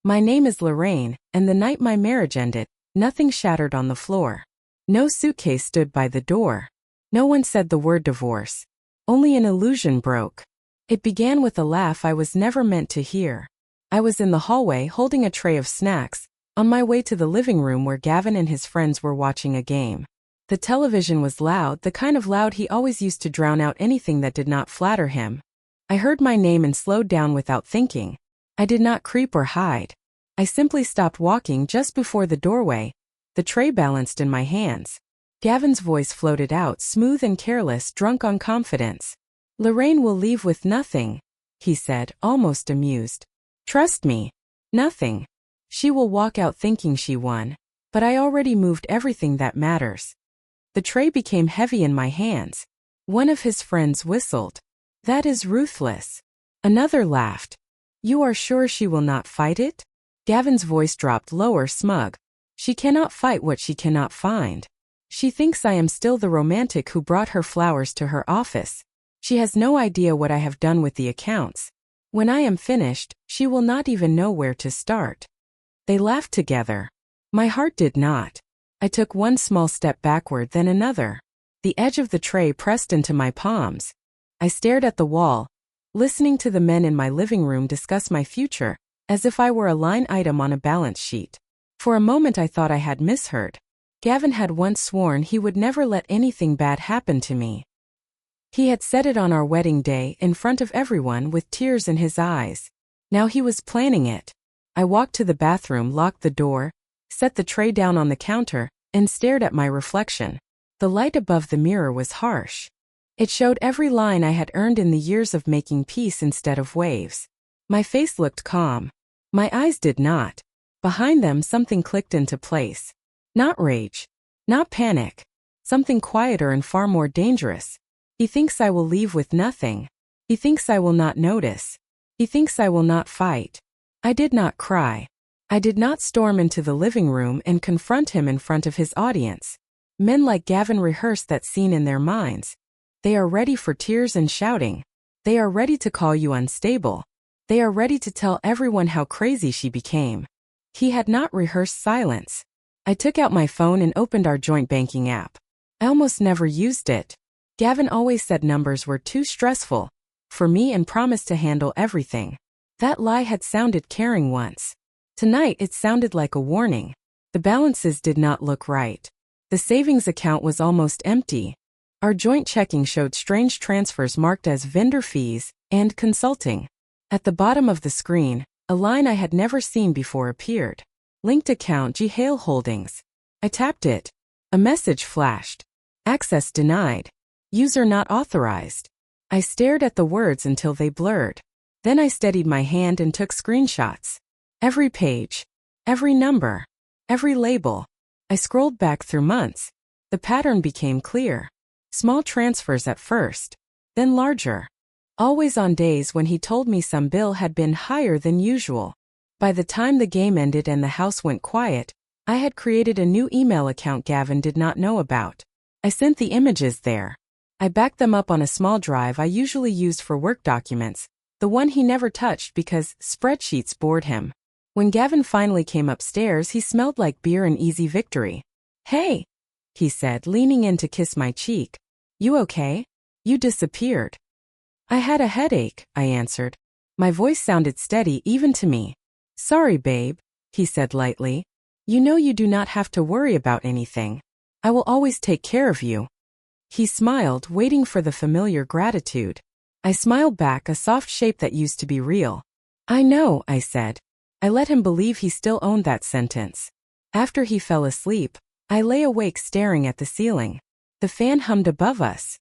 My name is Lorraine, and the night my marriage ended, nothing shattered on the floor. No suitcase stood by the door. No one said the word divorce. Only an illusion broke. It began with a laugh I was never meant to hear. I was in the hallway holding a tray of snacks, on my way to the living room where Gavin and his friends were watching a game. The television was loud, the kind of loud he always used to drown out anything that did not flatter him. I heard my name and slowed down without thinking. I did not creep or hide. I simply stopped walking just before the doorway, the tray balanced in my hands. Gavin's voice floated out, smooth and careless, drunk on confidence. "Lorraine will leave with nothing," he said, almost amused. "Trust me. Nothing. She will walk out thinking she won. But I already moved everything that matters." The tray became heavy in my hands. One of his friends whistled. "That is ruthless." Another laughed. "You are sure she will not fight it?" Gavin's voice dropped lower, smug. "She cannot fight what she cannot find. She thinks I am still the romantic who brought her flowers to her office. She has no idea what I have done with the accounts. When I am finished, she will not even know where to start." They laughed together. My heart did not. I took one small step backward, then another. The edge of the tray pressed into my palms. I stared at the wall, listening to the men in my living room discuss my future, as if I were a line item on a balance sheet. For a moment I thought I had misheard. Gavin had once sworn he would never let anything bad happen to me. He had said it on our wedding day, in front of everyone, with tears in his eyes. Now he was planning it. I walked to the bathroom, locked the door, set the tray down on the counter, and stared at my reflection. The light above the mirror was harsh. It showed every line I had earned in the years of making peace instead of waves. My face looked calm. My eyes did not. Behind them something clicked into place. Not rage. Not panic. Something quieter and far more dangerous. He thinks I will leave with nothing. He thinks I will not notice. He thinks I will not fight. I did not cry. I did not storm into the living room and confront him in front of his audience. Men like Gavin rehearse that scene in their minds. They are ready for tears and shouting. They are ready to call you unstable. They are ready to tell everyone how crazy she became. He had not rehearsed silence. I took out my phone and opened our joint banking app. I almost never used it. Gavin always said numbers were too stressful for me and promised to handle everything. That lie had sounded caring once. Tonight it sounded like a warning. The balances did not look right. The savings account was almost empty. Our joint checking showed strange transfers marked as vendor fees and consulting. At the bottom of the screen, a line I had never seen before appeared. Linked account G. Hale Holdings. I tapped it. A message flashed. Access denied. User not authorized. I stared at the words until they blurred. Then I steadied my hand and took screenshots. Every page. Every number. Every label. I scrolled back through months. The pattern became clear. Small transfers at first. Then larger. Always on days when he told me some bill had been higher than usual. By the time the game ended and the house went quiet, I had created a new email account Gavin did not know about. I sent the images there. I backed them up on a small drive I usually used for work documents, the one he never touched because spreadsheets bored him. When Gavin finally came upstairs, he smelled like beer and easy victory. "Hey," he said, leaning in to kiss my cheek. "You okay? You disappeared." "I had a headache," I answered. My voice sounded steady even to me. "Sorry, babe," he said lightly. "You know you do not have to worry about anything. I will always take care of you." He smiled, waiting for the familiar gratitude. I smiled back, a soft shape that used to be real. "I know," I said. I let him believe he still owned that sentence. After he fell asleep, I lay awake staring at the ceiling. The fan hummed above us.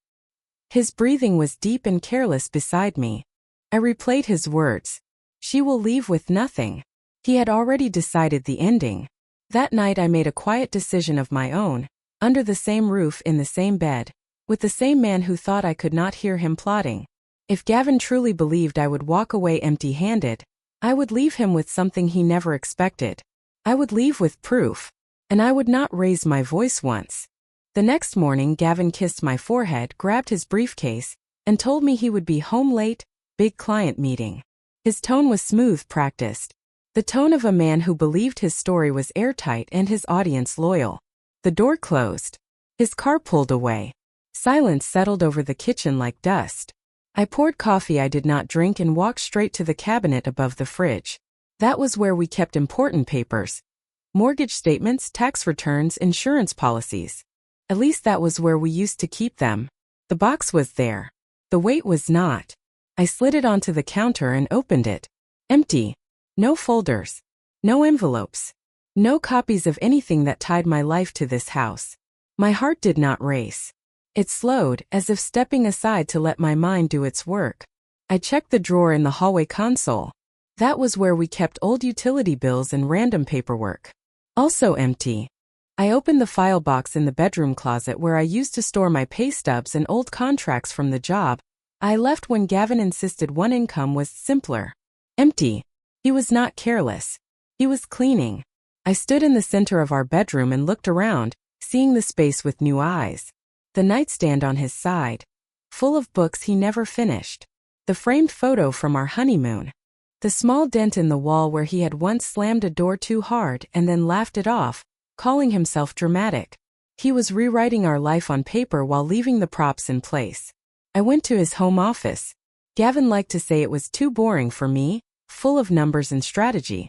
His breathing was deep and careless beside me. I replayed his words. She will leave with nothing. He had already decided the ending. That night I made a quiet decision of my own, under the same roof in the same bed, with the same man who thought I could not hear him plotting. If Gavin truly believed I would walk away empty-handed, I would leave him with something he never expected. I would leave with proof. And I would not raise my voice once. The next morning Gavin kissed my forehead, grabbed his briefcase, and told me he would be home late, big client meeting. His tone was smooth, practiced. The tone of a man who believed his story was airtight and his audience loyal. The door closed. His car pulled away. Silence settled over the kitchen like dust. I poured coffee I did not drink and walked straight to the cabinet above the fridge. That was where we kept important papers. Mortgage statements, tax returns, insurance policies. At least that was where we used to keep them. The box was there. The weight was not. I slid it onto the counter and opened it. Empty. No folders. No envelopes. No copies of anything that tied my life to this house. My heart did not race. It slowed, as if stepping aside to let my mind do its work. I checked the drawer in the hallway console. That was where we kept old utility bills and random paperwork. Also empty. I opened the file box in the bedroom closet where I used to store my pay stubs and old contracts from the job I left when Gavin insisted one income was simpler. Empty. He was not careless. He was cleaning. I stood in the center of our bedroom and looked around, seeing the space with new eyes. The nightstand on his side, full of books he never finished. The framed photo from our honeymoon. The small dent in the wall where he had once slammed a door too hard and then laughed it off, calling himself dramatic. He was rewriting our life on paper while leaving the props in place. I went to his home office. Gavin liked to say it was too boring for me, full of numbers and strategy.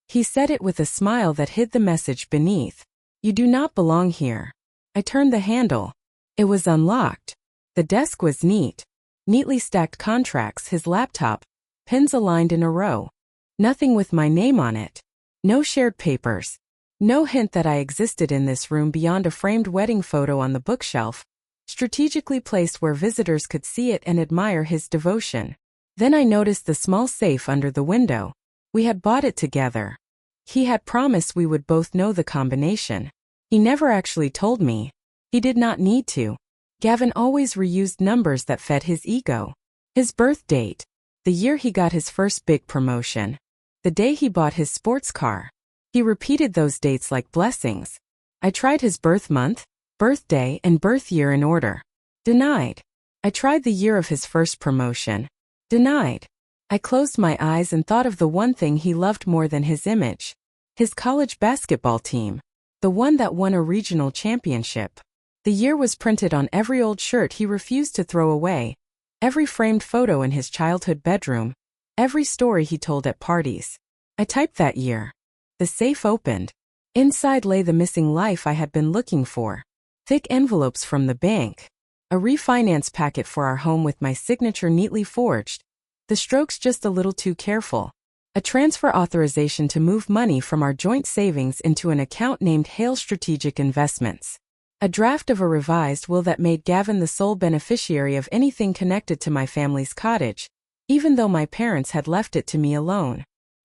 He said it with a smile that hid the message beneath. You do not belong here. I turned the handle. It was unlocked. The desk was neat. Neatly stacked contracts, his laptop, pens aligned in a row. Nothing with my name on it. No shared papers. No hint that I existed in this room beyond a framed wedding photo on the bookshelf, strategically placed where visitors could see it and admire his devotion. Then I noticed the small safe under the window. We had bought it together. He had promised we would both know the combination. He never actually told me. He did not need to. Gavin always reused numbers that fed his ego. His birth date. The year he got his first big promotion. The day he bought his sports car. He repeated those dates like blessings. I tried his birth month, birthday, and birth year in order. Denied. I tried the year of his first promotion. Denied. I closed my eyes and thought of the one thing he loved more than his image. His college basketball team. The one that won a regional championship. The year was printed on every old shirt he refused to throw away, every framed photo in his childhood bedroom, every story he told at parties. I typed that year. The safe opened. Inside lay the missing life I had been looking for. Thick envelopes from the bank. A refinance packet for our home with my signature neatly forged. The strokes just a little too careful. A transfer authorization to move money from our joint savings into an account named Hale Strategic Investments. A draft of a revised will that made Gavin the sole beneficiary of anything connected to my family's cottage, even though my parents had left it to me alone.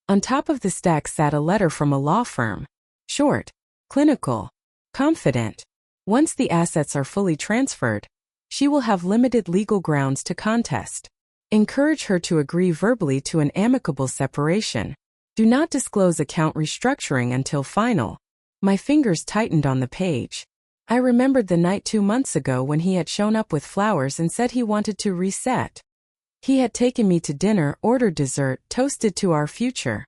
On top of the stack sat a letter from a law firm. Short, clinical, confident. Once the assets are fully transferred, she will have limited legal grounds to contest. Encourage her to agree verbally to an amicable separation. Do not disclose account restructuring until final. My fingers tightened on the page. I remembered the night 2 months ago when he had shown up with flowers and said he wanted to reset. He had taken me to dinner, ordered dessert, toasted to our future.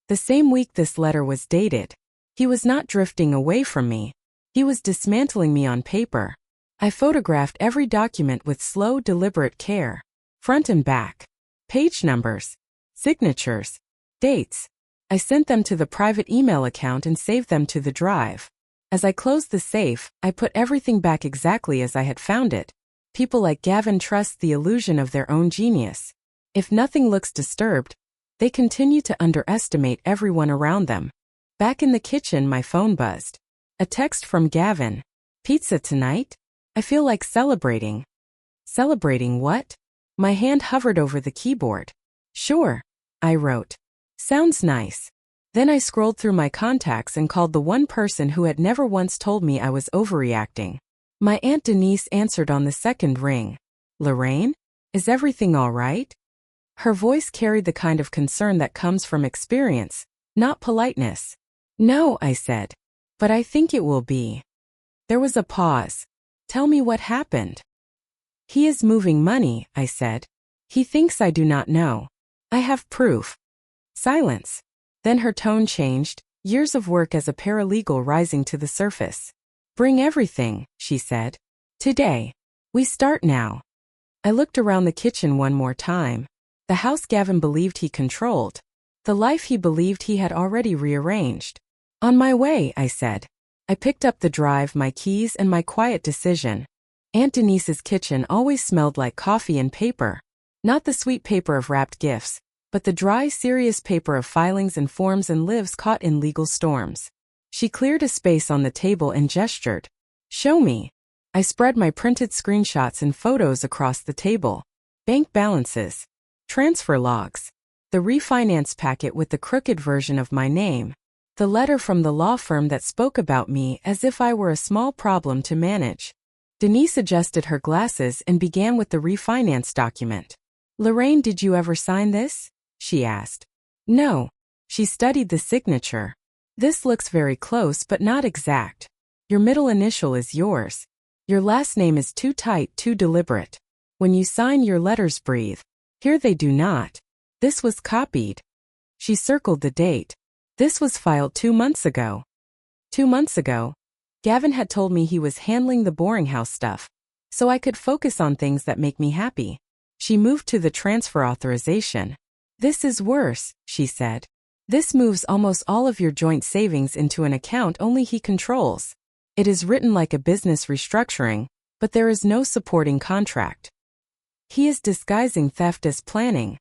The same week this letter was dated. He was not drifting away from me. He was dismantling me on paper. I photographed every document with slow, deliberate care. Front and back. Page numbers. Signatures. Dates. I sent them to the private email account and saved them to the drive. As I closed the safe, I put everything back exactly as I had found it. People like Gavin trust the illusion of their own genius. If nothing looks disturbed, they continue to underestimate everyone around them. Back in the kitchen, my phone buzzed. A text from Gavin. Pizza tonight? I feel like celebrating. Celebrating what? My hand hovered over the keyboard. Sure, I wrote. Sounds nice. Then I scrolled through my contacts and called the one person who had never once told me I was overreacting. My Aunt Denise answered on the second ring. Lorraine? Is everything all right? Her voice carried the kind of concern that comes from experience, not politeness. No, I said. But I think it will be. There was a pause. Tell me what happened. He is moving money, I said. He thinks I do not know. I have proof. Silence. Then her tone changed, years of work as a paralegal rising to the surface. Bring everything, she said. Today. We start now. I looked around the kitchen one more time. The house Gavin believed he controlled. The life he believed he had already rearranged. On my way, I said. I picked up the drive, my keys, and my quiet decision. Aunt Denise's kitchen always smelled like coffee and paper. Not the sweet paper of wrapped gifts, but the dry, serious paper of filings and forms and lives caught in legal storms. She cleared a space on the table and gestured. Show me. I spread my printed screenshots and photos across the table. Bank balances. Transfer logs. The refinance packet with the crooked version of my name. The letter from the law firm that spoke about me as if I were a small problem to manage. Denise adjusted her glasses and began with the refinance document. Lorraine, did you ever sign this? She asked. No. She studied the signature. This looks very close but not exact. Your middle initial is yours. Your last name is too tight, too deliberate. When you sign, your letters breathe. Here they do not. This was copied. She circled the date. This was filed 2 months ago. 2 months ago. Gavin had told me he was handling the boring house stuff, so I could focus on things that make me happy. She moved to the transfer authorization. This is worse, she said. This moves almost all of your joint savings into an account only he controls. It is written like a business restructuring, but there is no supporting contract. He is disguising theft as planning.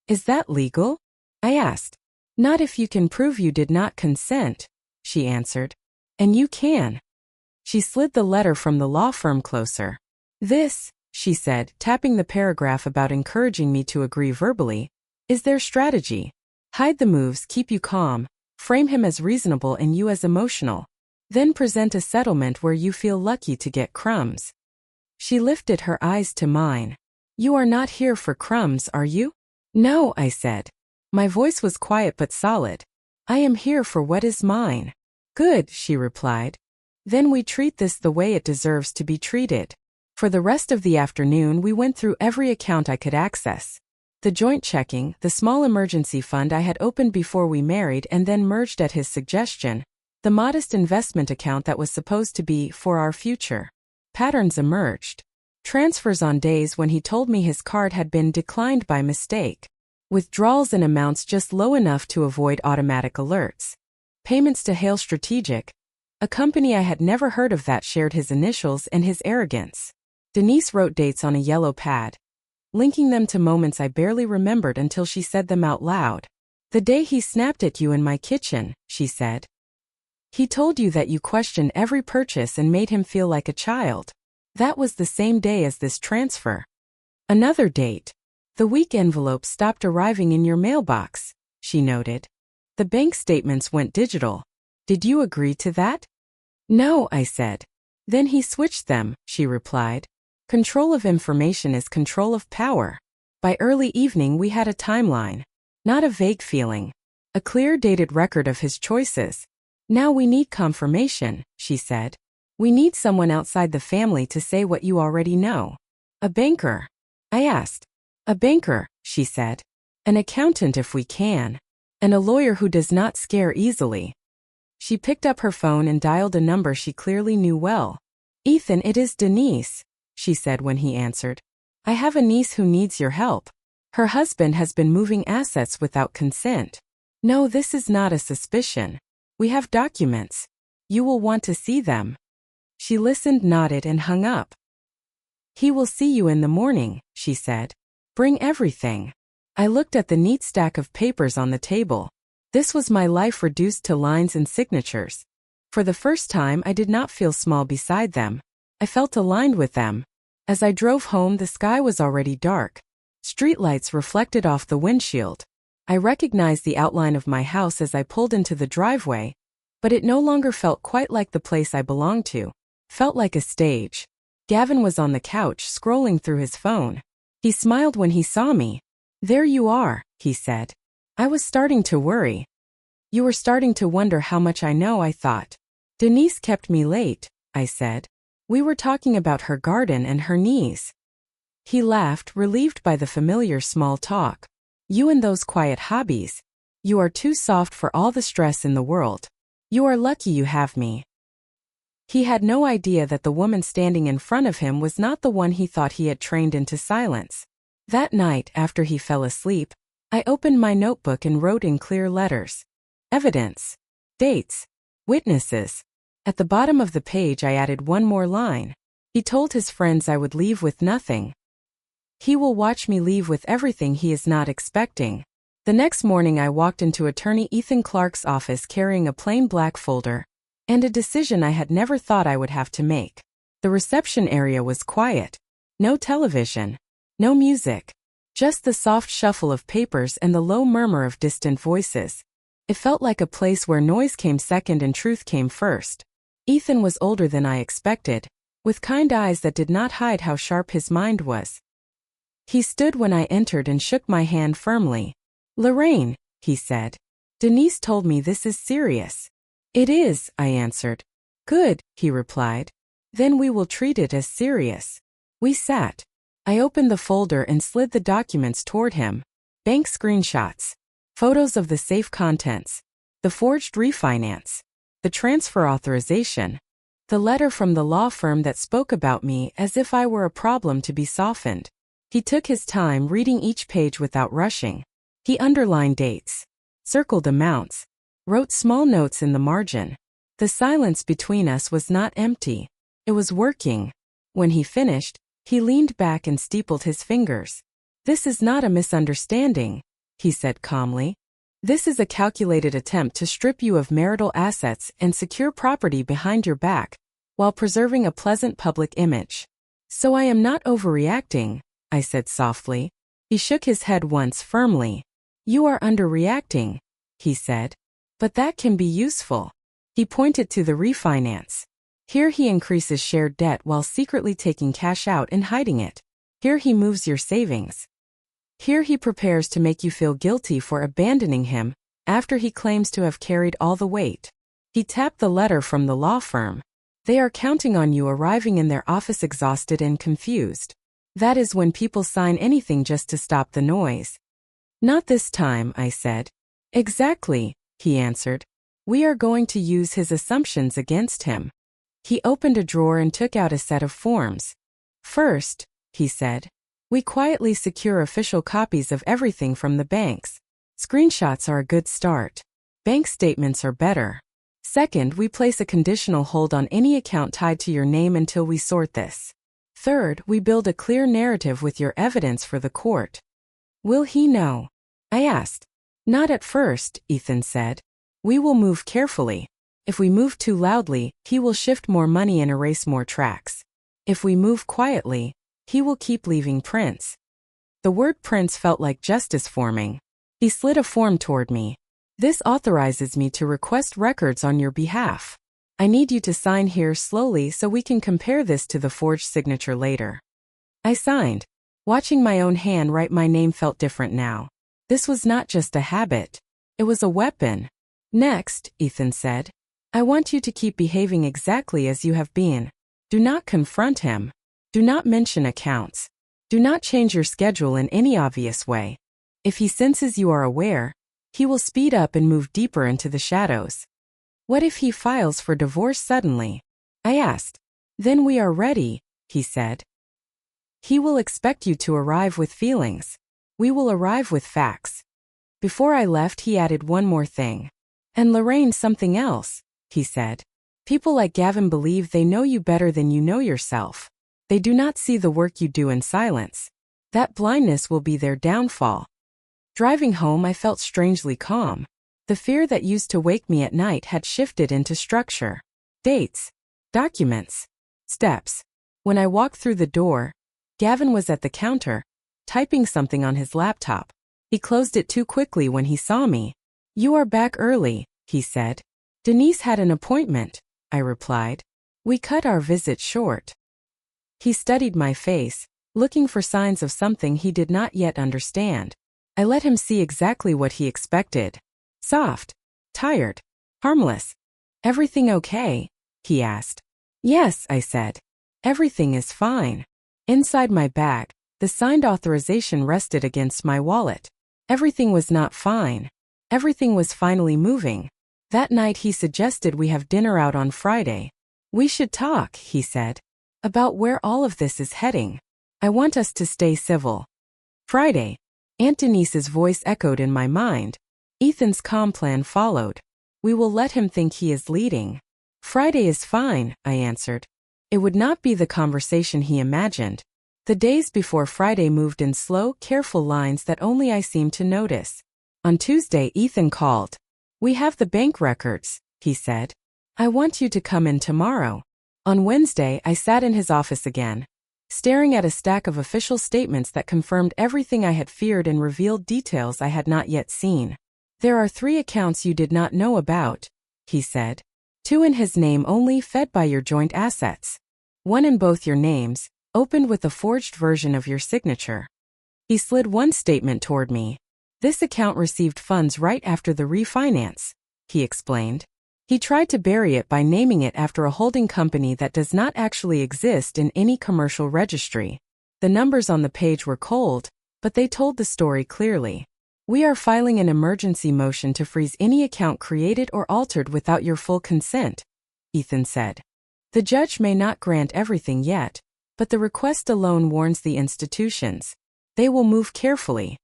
Is that legal? I asked. Not if you can prove you did not consent, she answered. And you can. She slid the letter from the law firm closer. This, she said, tapping the paragraph about encouraging me to agree verbally, is their strategy. Hide the moves, keep you calm, frame him as reasonable and you as emotional. Then present a settlement where you feel lucky to get crumbs. She lifted her eyes to mine. You are not here for crumbs, are you? No, I said. My voice was quiet but solid. I am here for what is mine. Good, she replied. Then we treat this the way it deserves to be treated. For the rest of the afternoon we went through every account I could access. The joint checking, the small emergency fund I had opened before we married and then merged at his suggestion, the modest investment account that was supposed to be for our future. Patterns emerged. Transfers on days when he told me his card had been declined by mistake. Withdrawals in amounts just low enough to avoid automatic alerts. Payments to Hale Strategic, a company I had never heard of that shared his initials and his arrogance. Denise wrote dates on a yellow pad, linking them to moments I barely remembered until she said them out loud. The day he snapped at you in my kitchen, she said. He told you that you questioned every purchase and made him feel like a child. That was the same day as this transfer. Another date. The week envelopes stopped arriving in your mailbox, she noted. The bank statements went digital. Did you agree to that? No, I said. Then he switched them, she replied. Control of information is control of power. By early evening we had a timeline. Not a vague feeling. A clear dated record of his choices. Now we need confirmation, she said. We need someone outside the family to say what you already know. A banker? I asked. A banker, she said. An accountant if we can. And a lawyer who does not scare easily. She picked up her phone and dialed a number she clearly knew well. Ethan, it is Denise, she said when he answered. I have a niece who needs your help. Her husband has been moving assets without consent. No, this is not a suspicion. We have documents. You will want to see them. She listened, nodded, and hung up. He will see you in the morning, she said. Bring everything. I looked at the neat stack of papers on the table. This was my life reduced to lines and signatures. For the first time I did not feel small beside them. I felt aligned with them. As I drove home the sky was already dark. Streetlights reflected off the windshield. I recognized the outline of my house as I pulled into the driveway, but it no longer felt quite like the place I belonged to. Felt like a stage. Gavin was on the couch scrolling through his phone. He smiled when he saw me. There you are, he said. I was starting to worry. You were starting to wonder how much I know, I thought. Denise kept me late, I said. We were talking about her garden and her knees. He laughed, relieved by the familiar small talk. You and those quiet hobbies. You are too soft for all the stress in the world. You are lucky you have me." He had no idea that the woman standing in front of him was not the one he thought he had trained into silence. That night, after he fell asleep, I opened my notebook and wrote in clear letters. Evidence. Dates. Witnesses. At the bottom of the page I added one more line. He told his friends I would leave with nothing. He will watch me leave with everything he is not expecting. The next morning I walked into attorney Ethan Clark's office carrying a plain black folder, and a decision I had never thought I would have to make. The reception area was quiet. No television. No music. Just the soft shuffle of papers and the low murmur of distant voices. It felt like a place where noise came second and truth came first. Ethan was older than I expected, with kind eyes that did not hide how sharp his mind was. He stood when I entered and shook my hand firmly. "Lorraine," he said. "Denise told me this is serious." "It is," I answered. "Good," he replied. "Then we will treat it as serious." We sat. I opened the folder and slid the documents toward him. Bank screenshots. Photos of the safe contents. The forged refinance. The transfer authorization. The letter from the law firm that spoke about me as if I were a problem to be softened. He took his time reading each page without rushing. He underlined dates. Circled amounts. Wrote small notes in the margin. The silence between us was not empty. It was working. When he finished, he leaned back and steepled his fingers. "This is not a misunderstanding," he said calmly. "This is a calculated attempt to strip you of marital assets and secure property behind your back, while preserving a pleasant public image. So I am not overreacting," I said softly. He shook his head once firmly. "You are underreacting," he said. "But that can be useful." He pointed to the refinance. "Here he increases shared debt while secretly taking cash out and hiding it. Here he moves your savings. Here he prepares to make you feel guilty for abandoning him after he claims to have carried all the weight." He tapped the letter from the law firm. "They are counting on you arriving in their office exhausted and confused. That is when people sign anything just to stop the noise." "Not this time," I said. "Exactly," he answered. "We are going to use his assumptions against him." He opened a drawer and took out a set of forms. "First," he said, "we quietly secure official copies of everything from the banks. Screenshots are a good start. Bank statements are better. Second, we place a conditional hold on any account tied to your name until we sort this. Third, we build a clear narrative with your evidence for the court." "Will he know?" I asked. "Not at first," Ethan said. "We will move carefully. If we move too loudly, he will shift more money and erase more tracks. If we move quietly, he will keep leaving prints." The word prints felt like justice forming. He slid a form toward me. "This authorizes me to request records on your behalf. I need you to sign here slowly so we can compare this to the forged signature later." I signed. Watching my own hand write my name felt different now. This was not just a habit. It was a weapon. "Next," Ethan said, "I want you to keep behaving exactly as you have been. Do not confront him. Do not mention accounts. Do not change your schedule in any obvious way. If he senses you are aware, he will speed up and move deeper into the shadows." "What if he files for divorce suddenly?" I asked. "Then we are ready," he said. "He will expect you to arrive with feelings. We will arrive with facts." Before I left, he added one more thing. "And Lorraine, something else," he said. "People like Gavin believe they know you better than you know yourself. They do not see the work you do in silence. That blindness will be their downfall." Driving home, I felt strangely calm. The fear that used to wake me at night had shifted into structure. Dates. Documents. Steps. When I walked through the door, Gavin was at the counter, typing something on his laptop. He closed it too quickly when he saw me. "You are back early," he said. "Denise had an appointment," I replied. "We cut our visit short." He studied my face, looking for signs of something he did not yet understand. I let him see exactly what he expected. "Soft. Tired. Harmless. Everything okay?" he asked. "Yes," I said. "Everything is fine." Inside my bag, the signed authorization rested against my wallet. Everything was not fine. Everything was finally moving. That night he suggested we have dinner out on Friday. We should talk, he said, about where all of this is heading. I want us to stay civil. Friday. Aunt Denise's voice echoed in my mind. Ethan's calm plan followed. We will let him think he is leading. Friday is fine, I answered. It would not be the conversation he imagined. The days before Friday moved in slow, careful lines that only I seemed to notice. On Tuesday, Ethan called. We have the bank records, he said. I want you to come in tomorrow. On Wednesday, I sat in his office again, staring at a stack of official statements that confirmed everything I had feared and revealed details I had not yet seen. There are 3 accounts you did not know about, he said. 2 in his name only, fed by your joint assets. 1 in both your names, opened with a forged version of your signature. He slid one statement toward me. This account received funds right after the refinance, he explained. He tried to bury it by naming it after a holding company that does not actually exist in any commercial registry. The numbers on the page were cold, but they told the story clearly. We are filing an emergency motion to freeze any account created or altered without your full consent, Ethan said. The judge may not grant everything yet, but the request alone warns the institutions. They will move carefully.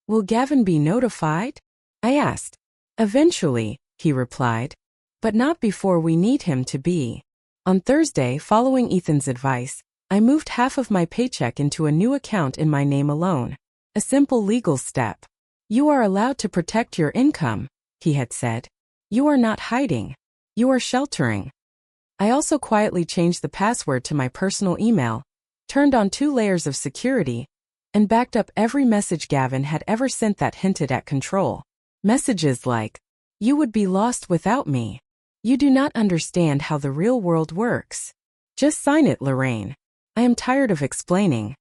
Will Gavin be notified? I asked. Eventually, he replied, but not before we need him to be. On Thursday, following Ethan's advice, I moved half of my paycheck into a new account in my name alone. A simple legal step. You are allowed to protect your income, he had said. You are not hiding. You are sheltering. I also quietly changed the password to my personal email, turned on 2 layers of security, and backed up every message Gavin had ever sent that hinted at control. Messages like, "You would be lost without me. You do not understand how the real world works. Just sign it, Lorraine. I am tired of explaining."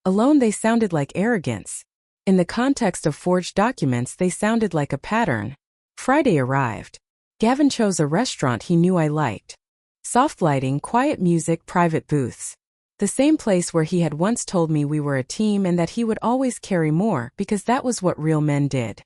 Alone they sounded like arrogance. In the context of forged documents they sounded like a pattern. Friday arrived. Gavin chose a restaurant he knew I liked. Soft lighting, quiet music, private booths. The same place where he had once told me we were a team and that he would always carry more because that was what real men did.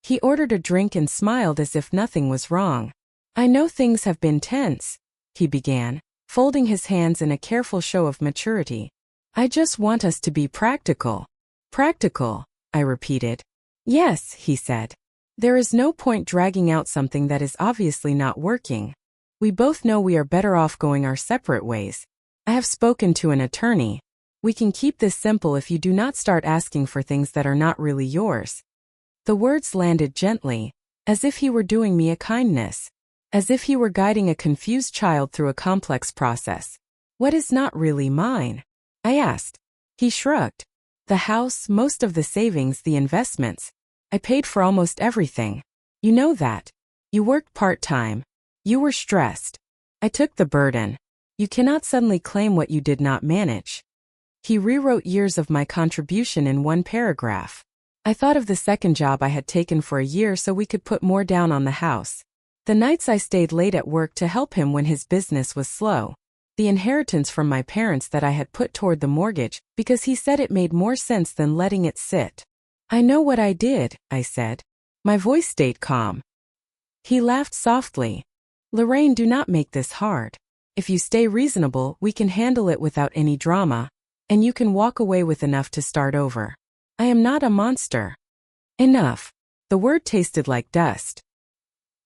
He ordered a drink and smiled as if nothing was wrong. "I know things have been tense," he began, folding his hands in a careful show of maturity. "I just want us to be practical." "Practical," I repeated. "Yes," he said. "There is no point dragging out something that is obviously not working. We both know we are better off going our separate ways. I have spoken to an attorney. We can keep this simple if you do not start asking for things that are not really yours." The words landed gently, as if he were doing me a kindness, as if he were guiding a confused child through a complex process. "What is not really mine?" I asked. He shrugged. "The house, most of the savings, the investments. I paid for almost everything. You know that. You worked part-time. You were stressed. I took the burden. You cannot suddenly claim what you did not manage." He rewrote years of my contribution in one paragraph. I thought of the second job I had taken for a year so we could put more down on the house. The nights I stayed late at work to help him when his business was slow. The inheritance from my parents that I had put toward the mortgage because he said it made more sense than letting it sit. "I know what I did," I said. My voice stayed calm. He laughed softly. "Lorraine, do not make this hard. If you stay reasonable, we can handle it without any drama, and you can walk away with enough to start over. I am not a monster." Enough. The word tasted like dust.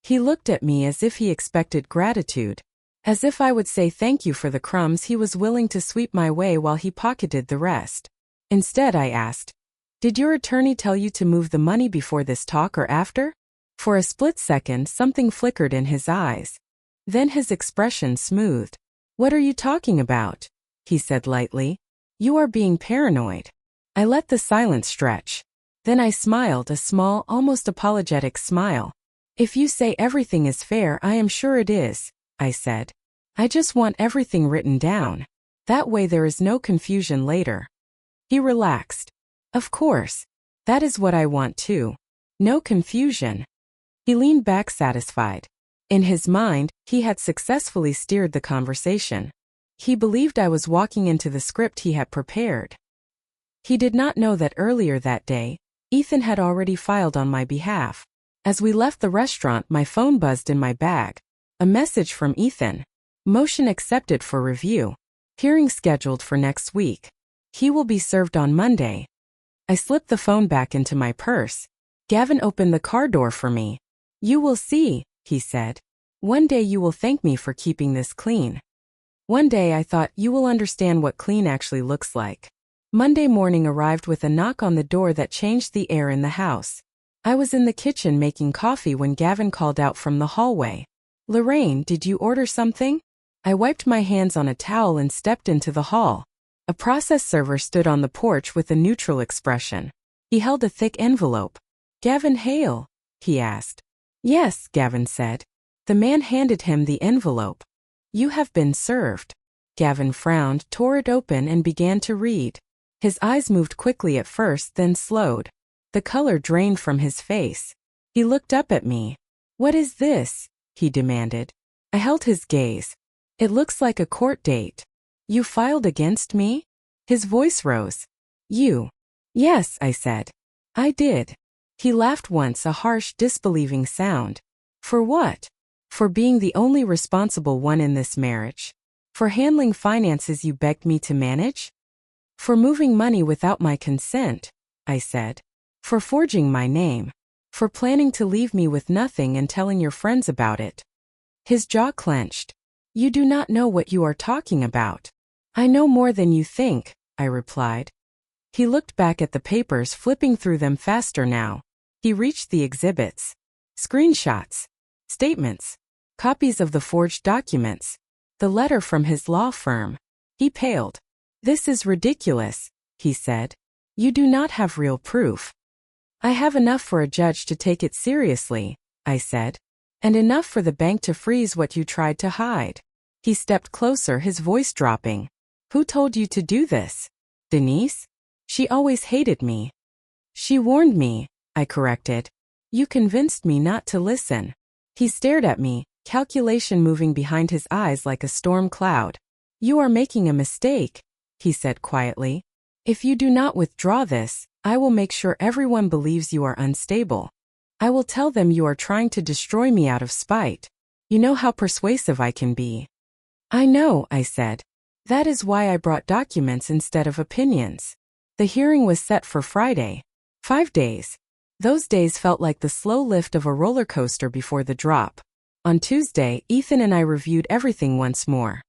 He looked at me as if he expected gratitude, as if I would say thank you for the crumbs he was willing to sweep my way while he pocketed the rest. Instead, I asked, "Did your attorney tell you to move the money before this talk or after?" For a split second, something flickered in his eyes. Then his expression smoothed. "What are you talking about?" he said lightly. "You are being paranoid." I let the silence stretch. Then I smiled, a small, almost apologetic smile. "If you say everything is fair, I am sure it is," I said. "I just want everything written down. That way there is no confusion later." He relaxed. "Of course. That is what I want too. No confusion." He leaned back satisfied. In his mind, he had successfully steered the conversation. He believed I was walking into the script he had prepared. He did not know that earlier that day, Ethan had already filed on my behalf. As we left the restaurant, my phone buzzed in my bag. A message from Ethan. Motion accepted for review. Hearing scheduled for next week. He will be served on Monday. I slipped the phone back into my purse. Gavin opened the car door for me. You will see, he said. One day you will thank me for keeping this clean. One day I thought you will understand what clean actually looks like. Monday morning arrived with a knock on the door that changed the air in the house. I was in the kitchen making coffee when Gavin called out from the hallway. Lorraine, did you order something? I wiped my hands on a towel and stepped into the hall. A process server stood on the porch with a neutral expression. He held a thick envelope. Gavin Hale? He asked. Yes, Gavin said. The man handed him the envelope. You have been served. Gavin frowned, tore it open and began to read. His eyes moved quickly at first, then slowed. The color drained from his face. He looked up at me. What is this? He demanded. I held his gaze. It looks like a court date. You filed against me? His voice rose. You? Yes, I said. I did. He laughed once, a harsh, disbelieving sound. For what? For being the only responsible one in this marriage? For handling finances you begged me to manage? For moving money without my consent, I said. For forging my name. For planning to leave me with nothing and telling your friends about it. His jaw clenched. You do not know what you are talking about. I know more than you think, I replied. He looked back at the papers, flipping through them faster now. He reached the exhibits. Screenshots. Statements. Copies of the forged documents. The letter from his law firm. He paled. This is ridiculous, he said. You do not have real proof. I have enough for a judge to take it seriously, I said. And enough for the bank to freeze what you tried to hide. He stepped closer, his voice dropping. Who told you to do this? Denise? She always hated me. She warned me, I corrected. You convinced me not to listen. He stared at me, calculation moving behind his eyes like a storm cloud. You are making a mistake, he said quietly. If you do not withdraw this, I will make sure everyone believes you are unstable. I will tell them you are trying to destroy me out of spite. You know how persuasive I can be. I know, I said. That is why I brought documents instead of opinions. The hearing was set for Friday. 5 days. Those days felt like the slow lift of a roller coaster before the drop. On Tuesday, Ethan and I reviewed everything once more.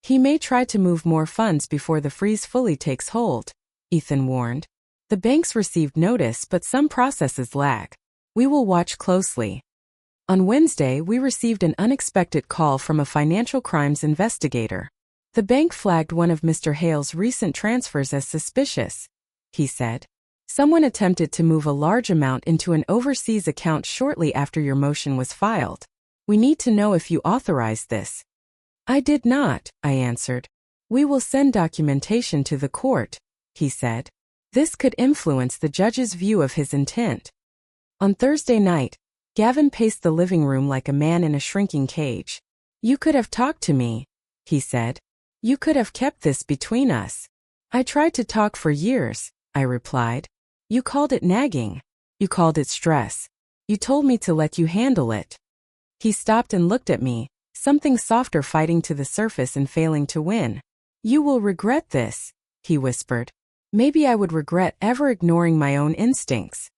He may try to move more funds before the freeze fully takes hold, Ethan warned. The banks received notice, but some processes lag. We will watch closely. On Wednesday, we received an unexpected call from a financial crimes investigator. The bank flagged one of Mr. Hale's recent transfers as suspicious, he said. Someone attempted to move a large amount into an overseas account shortly after your motion was filed. We need to know if you authorized this. I did not, I answered. We will send documentation to the court, he said. This could influence the judge's view of his intent. On Thursday night, Gavin paced the living room like a man in a shrinking cage. You could have talked to me, he said. You could have kept this between us. I tried to talk for years, I replied. You called it nagging. You called it stress. You told me to let you handle it. He stopped and looked at me, something softer fighting to the surface and failing to win. You will regret this, he whispered. Maybe I would regret ever ignoring my own instincts.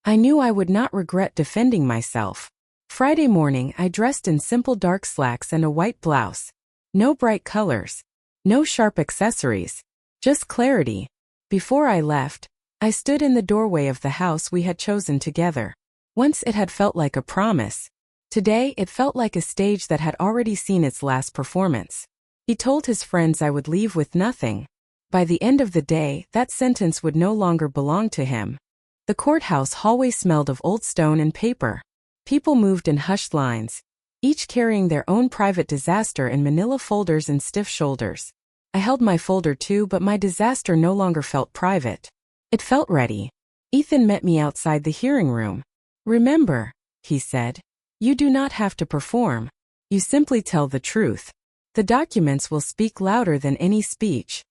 I knew I would not regret defending myself. Friday morning, I dressed in simple dark slacks and a white blouse. No bright colors. No sharp accessories. Just clarity. Before I left, I stood in the doorway of the house we had chosen together. Once it had felt like a promise. Today it felt like a stage that had already seen its last performance. He told his friends I would leave with nothing. By the end of the day, that sentence would no longer belong to him. The courthouse hallway smelled of old stone and paper. People moved in hushed lines, each carrying their own private disaster in manila folders and stiff shoulders. I held my folder too, but my disaster no longer felt private. It felt ready. Ethan met me outside the hearing room. Remember, he said, you do not have to perform. You simply tell the truth. The documents will speak louder than any speech.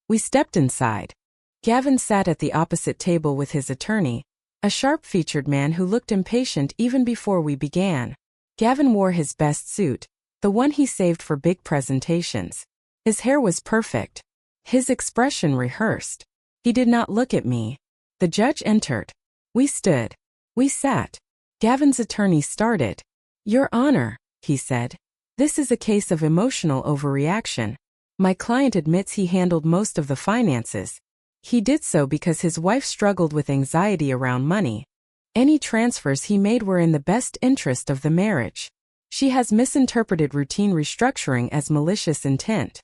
We stepped inside. Gavin sat at the opposite table with his attorney, A sharp-featured man who looked impatient even before we began. Gavin wore his best suit, the one he saved for big presentations. His hair was perfect. His expression rehearsed. He did not look at me. The judge entered. We stood. We sat. Gavin's attorney started. "Your Honor," he said. "This is a case of emotional overreaction. My client admits he handled most of the finances. He did so because his wife struggled with anxiety around money. Any transfers he made were in the best interest of the marriage. She has misinterpreted routine restructuring as malicious intent."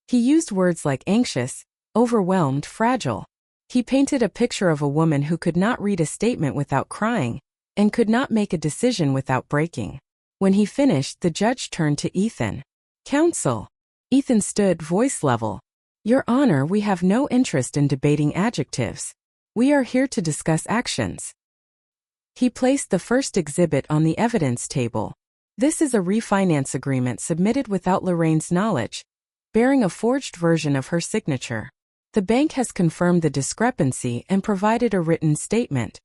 He used words like anxious, overwhelmed, fragile. He painted a picture of a woman who could not read a statement without crying, and could not make a decision without breaking. When he finished, the judge turned to Ethan. "Counsel." Ethan stood, voice level. "Your Honor, we have no interest in debating adjectives. We are here to discuss actions." He placed the first exhibit on the evidence table. This is a refinance agreement submitted without Lorraine's knowledge, bearing a forged version of her signature. The bank has confirmed the discrepancy and provided a written statement.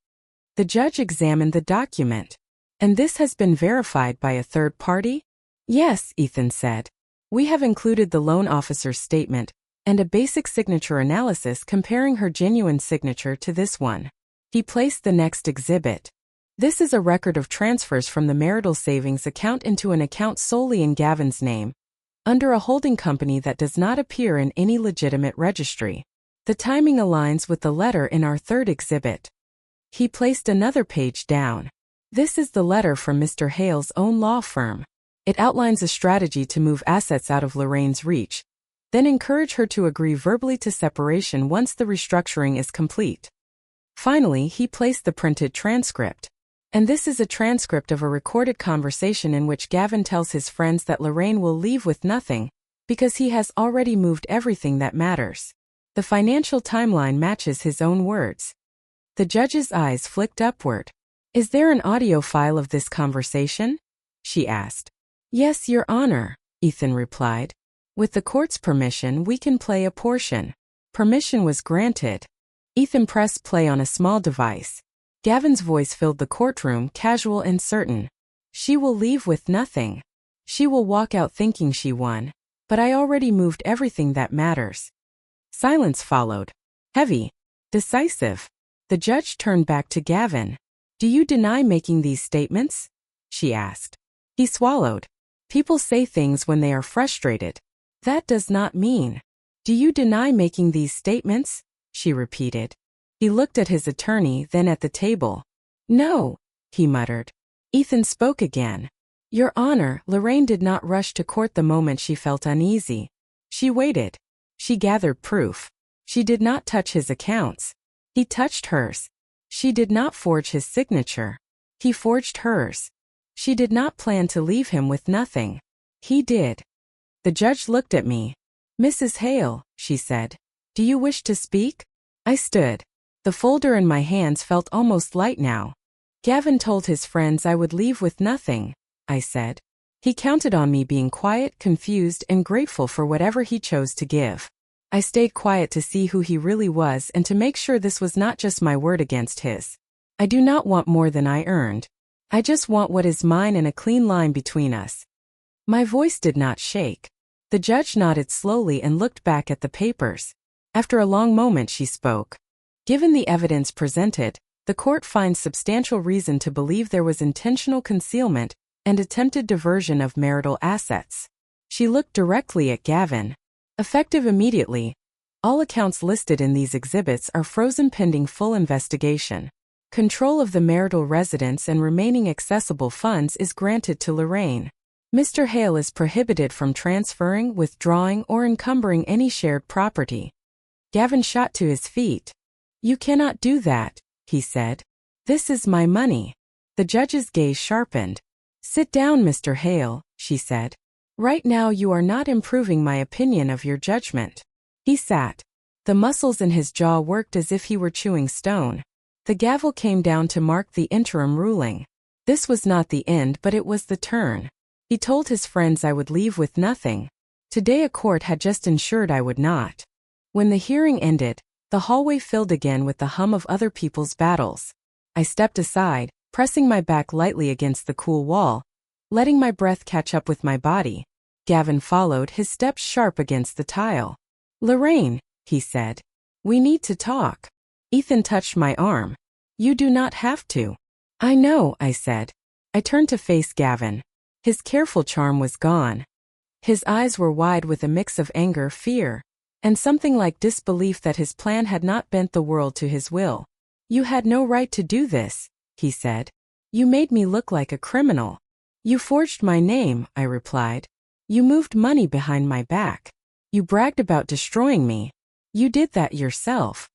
The judge examined the document. "And this has been verified by a third party?" "Yes," Ethan said. "We have included the loan officer's statement and a basic signature analysis comparing her genuine signature to this one." He placed the next exhibit. This is a record of transfers from the marital savings account into an account solely in Gavin's name, under a holding company that does not appear in any legitimate registry. The timing aligns with the letter in our third exhibit. He placed another page down. This is the letter from Mr. Hale's own law firm. It outlines a strategy to move assets out of Lorraine's reach, then encourage her to agree verbally to separation once the restructuring is complete. Finally, he placed the printed transcript. And this is a transcript of a recorded conversation in which Gavin tells his friends that Lorraine will leave with nothing, because he has already moved everything that matters. The financial timeline matches his own words. The judge's eyes flicked upward. "Is there an audio file of this conversation?" she asked. "Yes, Your Honor," Ethan replied. "With the court's permission, we can play a portion." Permission was granted. Ethan pressed play on a small device. Gavin's voice filled the courtroom, casual and certain. "She will leave with nothing. She will walk out thinking she won. But I already moved everything that matters." Silence followed. Heavy. Decisive. The judge turned back to Gavin. "Do you deny making these statements?" she asked. He swallowed. "People say things when they are frustrated. That does not mean." "Do you deny making these statements?" she repeated. He looked at his attorney, then at the table. "No," he muttered. Ethan spoke again. "Your Honor, Lorraine did not rush to court the moment she felt uneasy. She waited. She gathered proof. She did not touch his accounts. He touched hers. She did not forge his signature. He forged hers. She did not plan to leave him with nothing. He did." The judge looked at me. "Mrs. Hale," she said, "do you wish to speak?" I stood. The folder in my hands felt almost light now. "Gavin told his friends I would leave with nothing," I said. "He counted on me being quiet, confused, and grateful for whatever he chose to give. I stayed quiet to see who he really was and to make sure this was not just my word against his. I do not want more than I earned. I just want what is mine and a clean line between us." My voice did not shake. The judge nodded slowly and looked back at the papers. After a long moment, she spoke. "Given the evidence presented, the court finds substantial reason to believe there was intentional concealment and attempted diversion of marital assets." She looked directly at Gavin. "Effective immediately. All accounts listed in these exhibits are frozen pending full investigation. Control of the marital residence and remaining accessible funds is granted to Lorraine. Mr. Hale is prohibited from transferring, withdrawing, or encumbering any shared property." Gavin shot to his feet. "You cannot do that," he said. "This is my money." The judge's gaze sharpened. "Sit down, Mr. Hale," she said. "Right now you are not improving my opinion of your judgment." He sat. The muscles in his jaw worked as if he were chewing stone. The gavel came down to mark the interim ruling. This was not the end, but it was the turn. He told his friends I would leave with nothing. Today a court had just ensured I would not. When the hearing ended, the hallway filled again with the hum of other people's battles. I stepped aside, pressing my back lightly against the cool wall, letting my breath catch up with my body. Gavin followed, his steps sharp against the tile. "Lorraine," he said. "We need to talk." Ethan touched my arm. "You do not have to." "I know," I said. I turned to face Gavin. His careful charm was gone. His eyes were wide with a mix of anger, fear, and something like disbelief that his plan had not bent the world to his will. "You had no right to do this," he said. "You made me look like a criminal." "You forged my name," I replied. "You moved money behind my back. You bragged about destroying me. You did that yourself."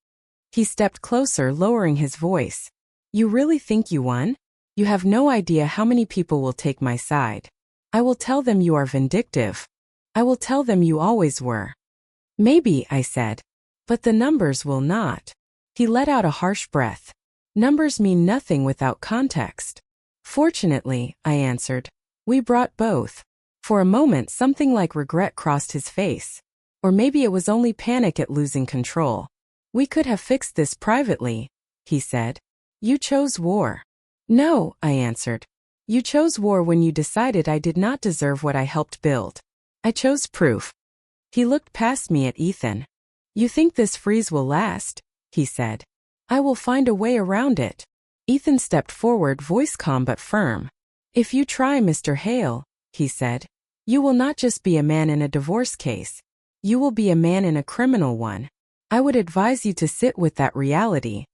He stepped closer, lowering his voice. "You really think you won? You have no idea how many people will take my side. I will tell them you are vindictive. I will tell them you always were." "Maybe," I said. "But the numbers will not." He let out a harsh breath. "Numbers mean nothing without context." "Fortunately," I answered, "we brought both." For a moment something like regret crossed his face. Or maybe it was only panic at losing control. "We could have fixed this privately," he said. "You chose war." "No," I answered. "You chose war when you decided I did not deserve what I helped build. I chose proof." He looked past me at Ethan. "You think this freeze will last?" he said. "I will find a way around it." Ethan stepped forward, voice calm but firm. "If you try, Mr. Hale," he said, "you will not just be a man in a divorce case. You will be a man in a criminal one. I would advise you to sit with that reality."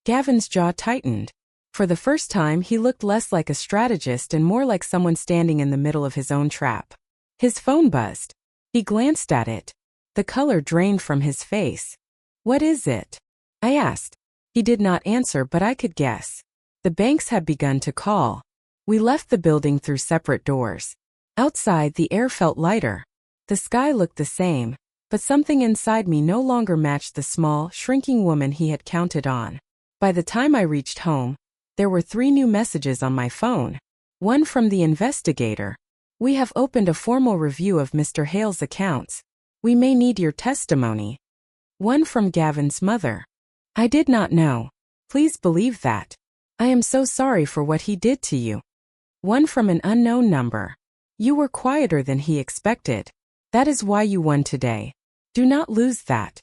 Gavin's jaw tightened. For the first time, he looked less like a strategist and more like someone standing in the middle of his own trap. His phone buzzed. He glanced at it. The color drained from his face. "What is it?" I asked. He did not answer, but I could guess. The banks had begun to call. We left the building through separate doors. Outside, the air felt lighter. The sky looked the same, but something inside me no longer matched the small, shrinking woman he had counted on. By the time I reached home, there were 3 new messages on my phone. One from the investigator. "We have opened a formal review of Mr. Hale's accounts. We may need your testimony." One from Gavin's mother. "I did not know. Please believe that. I am so sorry for what he did to you." One from an unknown number. "You were quieter than he expected. That is why you won today. Do not lose that."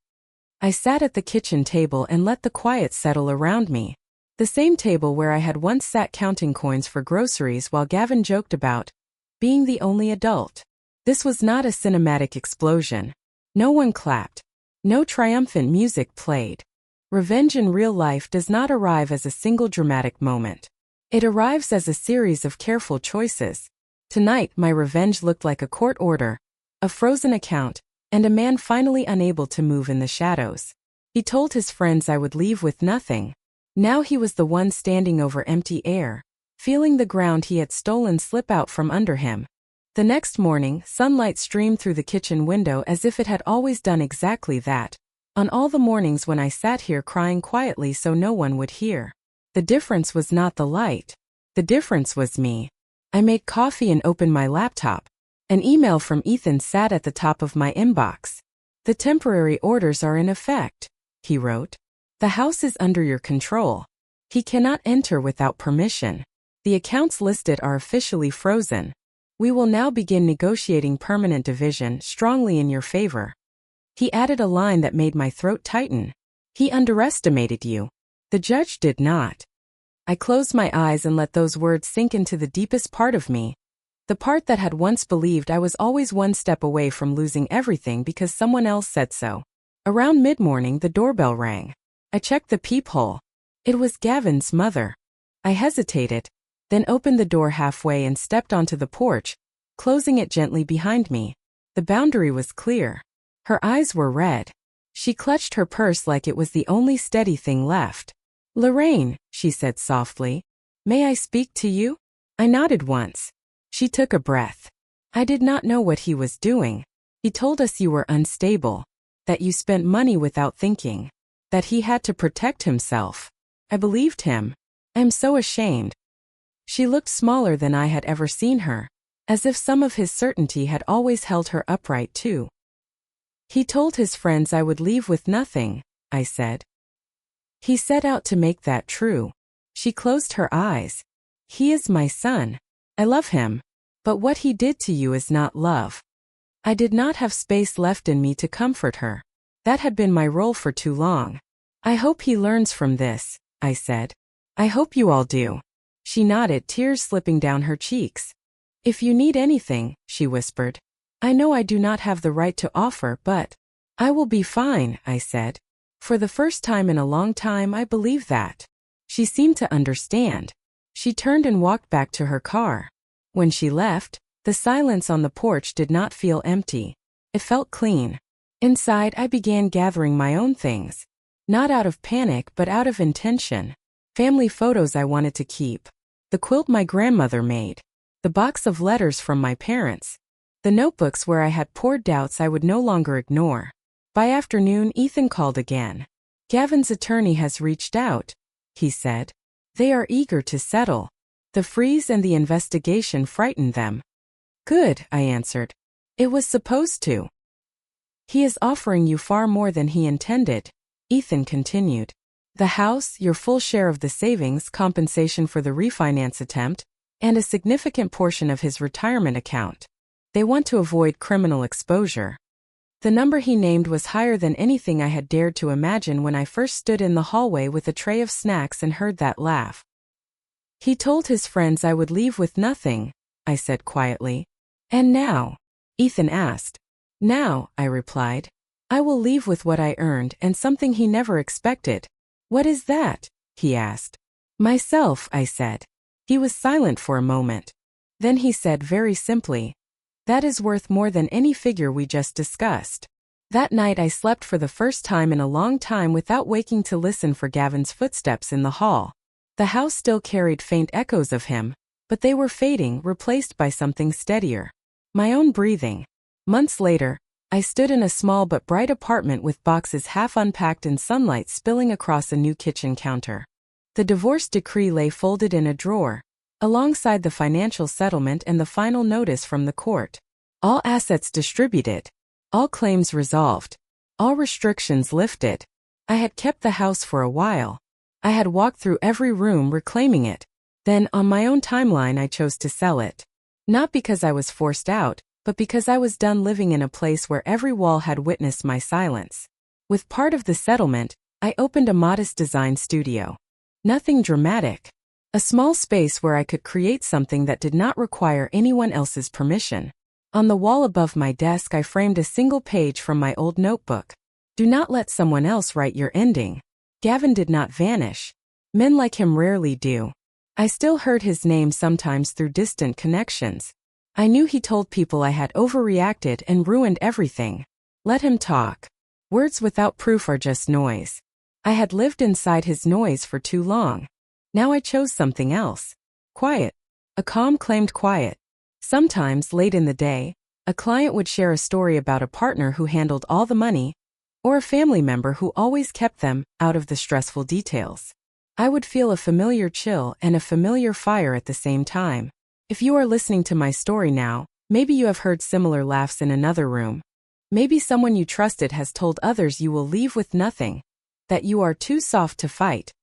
I sat at the kitchen table and let the quiet settle around me. The same table where I had once sat counting coins for groceries while Gavin joked about being the only adult. This was not a cinematic explosion. No one clapped. No triumphant music played. Revenge in real life does not arrive as a single dramatic moment. It arrives as a series of careful choices. Tonight, my revenge looked like a court order, a frozen account, and a man finally unable to move in the shadows. He told his friends I would leave with nothing. Now he was the one standing over empty air, feeling the ground he had stolen slip out from under him. The next morning, sunlight streamed through the kitchen window as if it had always done exactly that. On all the mornings when I sat here crying quietly so no one would hear. The difference was not the light. The difference was me. I made coffee and opened my laptop. An email from Ethan sat at the top of my inbox. "The temporary orders are in effect," he wrote. "The house is under your control. He cannot enter without permission. The accounts listed are officially frozen. We will now begin negotiating permanent division strongly in your favor." He added a line that made my throat tighten. "He underestimated you. The judge did not." I closed my eyes and let those words sink into the deepest part of me. The part that had once believed I was always one step away from losing everything because someone else said so. Around mid-morning, the doorbell rang. I checked the peephole. It was Gavin's mother. I hesitated, then opened the door halfway and stepped onto the porch, closing it gently behind me. The boundary was clear. Her eyes were red. She clutched her purse like it was the only steady thing left. "Lorraine," she said softly, "may I speak to you?" I nodded once. She took a breath. "I did not know what he was doing. He told us you were unstable, that you spent money without thinking, that he had to protect himself. I believed him. I am so ashamed." She looked smaller than I had ever seen her, as if some of his certainty had always held her upright too. "He told his friends I would leave with nothing," I said. "He set out to make that true." She closed her eyes. He is my son. I love him. But what he did to you is not love. I did not have space left in me to comfort her. That had been my role for too long. I hope he learns from this, I said. I hope you all do. She nodded, tears slipping down her cheeks. If you need anything, she whispered. I know I do not have the right to offer, but I will be fine, I said. For the first time in a long time, I believe that. She seemed to understand. She turned and walked back to her car. When she left, the silence on the porch did not feel empty. It felt clean. Inside, I began gathering my own things. Not out of panic, but out of intention. Family photos I wanted to keep. The quilt my grandmother made. The box of letters from my parents. The notebooks where I had poured doubts I would no longer ignore. By afternoon, Ethan called again. Gavin's attorney has reached out, he said. They are eager to settle. The freeze and the investigation frightened them. Good, I answered. It was supposed to. He is offering you far more than he intended, Ethan continued. The house, your full share of the savings, compensation for the refinance attempt, and a significant portion of his retirement account. They want to avoid criminal exposure. The number he named was higher than anything I had dared to imagine when I first stood in the hallway with a tray of snacks and heard that laugh. He told his friends I would leave with nothing, I said quietly. And now? Ethan asked. Now, I replied. I will leave with what I earned and something he never expected. What is that? He asked. Myself, I said. He was silent for a moment. Then he said very simply, that is worth more than any figure we just discussed. That night I slept for the first time in a long time without waking to listen for Gavin's footsteps in the hall. The house still carried faint echoes of him, but they were fading, replaced by something steadier. My own breathing. Months later, I stood in a small but bright apartment with boxes half unpacked and sunlight spilling across a new kitchen counter. The divorce decree lay folded in a drawer, alongside the financial settlement and the final notice from the court. All assets distributed. All claims resolved. All restrictions lifted. I had kept the house for a while. I had walked through every room reclaiming it. Then, on my own timeline, I chose to sell it. Not because I was forced out, but because I was done living in a place where every wall had witnessed my silence. With part of the settlement, I opened a modest design studio. Nothing dramatic. A small space where I could create something that did not require anyone else's permission. On the wall above my desk I framed a single page from my old notebook. Do not let someone else write your ending. Gavin did not vanish. Men like him rarely do. I still heard his name sometimes through distant connections. I knew he told people I had overreacted and ruined everything. Let him talk. Words without proof are just noise. I had lived inside his noise for too long. Now I chose something else. Quiet. A calm claimed quiet. Sometimes, late in the day, a client would share a story about a partner who handled all the money, or a family member who always kept them out of the stressful details. I would feel a familiar chill and a familiar fire at the same time. If you are listening to my story now, maybe you have heard similar laughs in another room. Maybe someone you trusted has told others you will leave with nothing, that you are too soft to fight,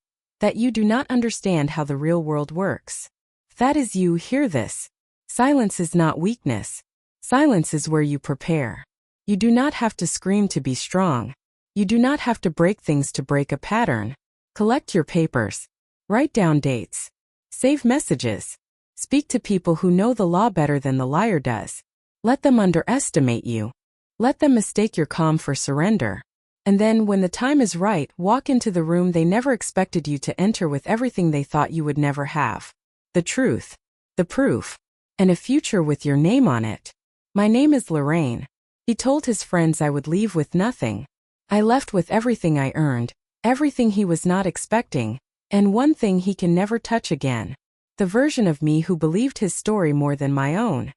that you do not understand how the real world works. If that is you, hear this. Silence is not weakness. Silence is where you prepare. You do not have to scream to be strong. You do not have to break things to break a pattern. Collect your papers. Write down dates. Save messages. Speak to people who know the law better than the liar does. Let them underestimate you. Let them mistake your calm for surrender. And then, when the time is right, walk into the room they never expected you to enter with everything they thought you would never have. The truth. The proof. And a future with your name on it. My name is Lorraine. He told his friends I would leave with nothing. I left with everything I earned, everything he was not expecting, and one thing he can never touch again. The version of me who believed his story more than my own.